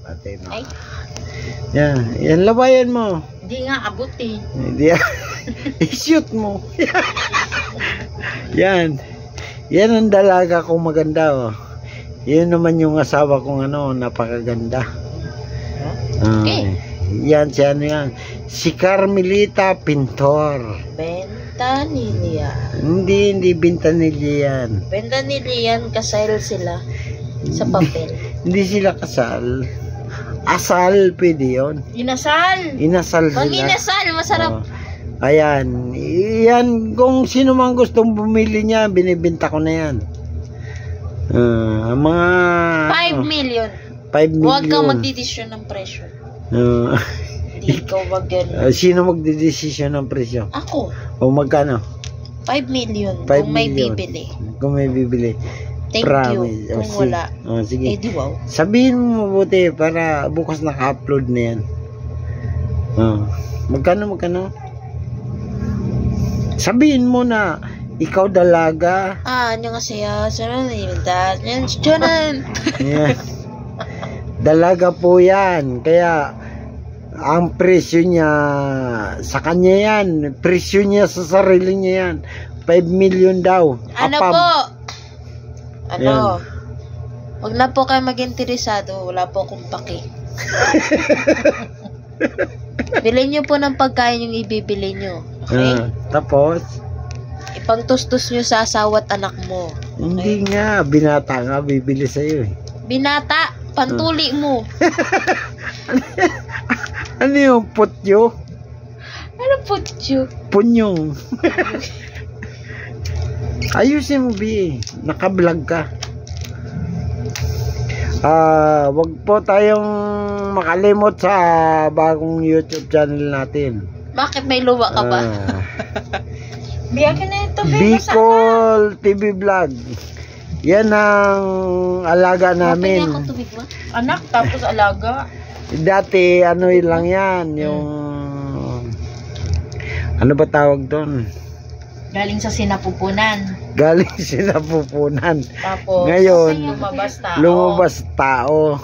Ate, no. Ay, Yan, labayan mo. hindi nga abot eh. Hindi. I-shoot mo. Yan. Yan ang dalaga kong maganda, oh. Yan naman yung asawa kong napakaganda. Okay. Yan, si yan. Si Carmelita Pintor. Benta ni Lian. Hindi binta nila yan. Benta ni Lian, kasal sila sa papel. Hindi sila kasal. Asal, pwede yun. Inasal! Inasal sila. Pag inasal, masarap. Oh. Ayan. Yan, kung sino man gustong bumili niya, binibenta ko na yan. Mga 5 million. 5 million. Huwag kang magdidesisyon ng presyo. Hindi ikaw sino magdidesisyon ng presyo? Ako. O magkano? 5 million. 5 kung may million. bibili. Kung may bibili. Thank Promise. you. Kung wala. Sige. Eh di wow. Sabihin mo mabuti para bukas naka-upload na yan. Magkano? Sabihin mo na ikaw dalaga. 안녕하세요. 저는 입니다. 저는 Yeah. Dalaga po yan. Kaya ang presyo niya sa kanya yan. Presyo niya sa sarili niya yan. 5 million daw. ano Apam. po? Yan. Wag na po kayo mag-interesado. Wala po akong paki. Bilhin nyo po ng pagkain yung ibibili nyo. Okay? Tapos? Ipangtustos nyo sa asawa at anak mo. Hindi nga. Binata nga bibili sa'yo eh. Binata, pantuli mo. Ano yung putyo? Ano po, Chu? Punyong. Ayusin mo, Bi. Naka-vlog ka. Wag po tayong makalimot sa bagong YouTube channel natin. Bakit may luwa ka ba? Biyakin na ito, Bicol TV Vlog. Yan ang alaga namin. Ako tubig ba? Anak, tapos alaga. Dati, lang yan. Yung... Ano ba tawag doon? Galing sa sinapupunan. Galing sinapupunan. Tapos, ngayon, lumabas tao.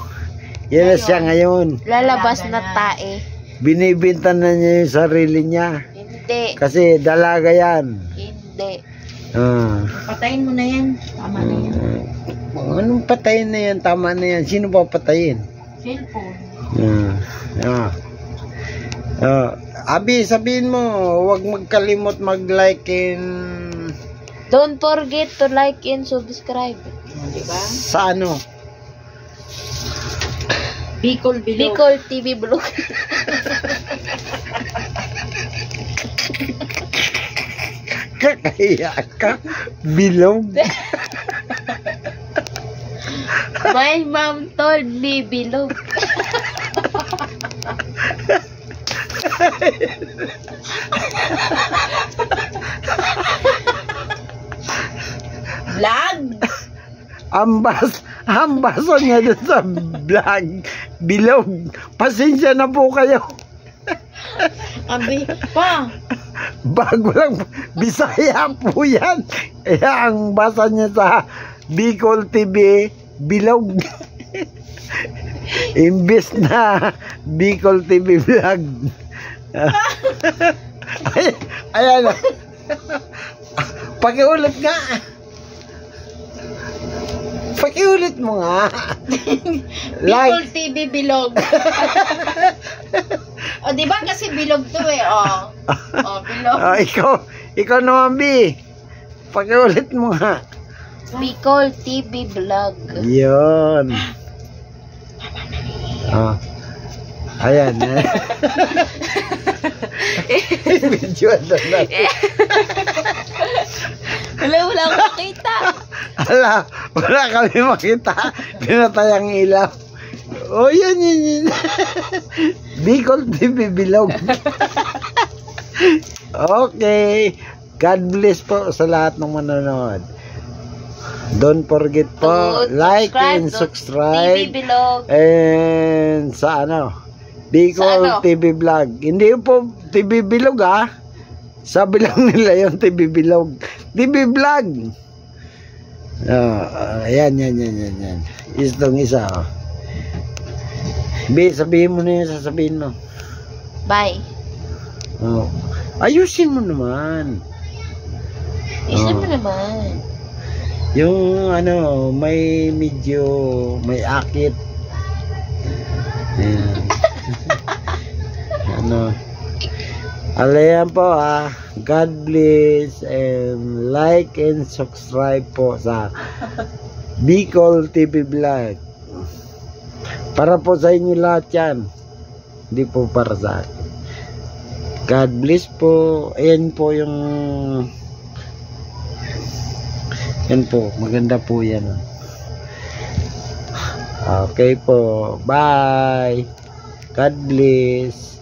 Yan na siya ngayon. Lalabas na tae. Binibinta na niya yung sarili niya. Hindi. Kasi dalaga yan. Hindi. Patayin mo na yan. Tama na yan. Anong patayin na yan? Tama na yan. Sino ba patayin? Cellphone. Abi, sabihin mo, huwag magkalimot mag-like and... Don't forget to like and subscribe. Diba? Sa ano? Bicol TV Vlog. Kaya ka, bilog. My mom told me bilog. Vlog? Ambaso niya doon sa vlog. Bilog. Pasensya na po kayo. Abi, pa. Bago lang, Bisaya po yan. Kaya ang basa niya sa Bicol TV, bilog. Imbes na Bicol TV Vlog. Ayan. Pakiulit nga. Pakiulit mo nga. Bicol TV Bilog. O, diba kasi bilog to eh, bilog. Ikaw naman, Bi. Pakiulit mo nga. Bicol TV Vlog. Yun. Ayan. Video na natin. Wala akong makita. Wala kami makita. Pinatay ang ilaw. Yun. Bicol TV Bilog. Okay. God bless po sa lahat ng manonood. Don't forget po, like and subscribe. TV Bilog. And sa Bicol TV Vlog. Hindi po TV Bilog Sabi lang nila yung TV Bilog. TV Vlog. Yan. Itong isa. Sabihin mo na yung sasabihin mo. Bye. Oh. Ayusin mo naman. Isa mo naman. Yung ano, may medyo, may akit. Ayan. Ano. Alayan po God bless and like and subscribe po sa Bicol TV Vlog. Para po sa inyo lahat yan. Hindi po para sa akin. God bless po. Ayan po yung yan po. Maganda po yan. Okay po. Bye. God bless.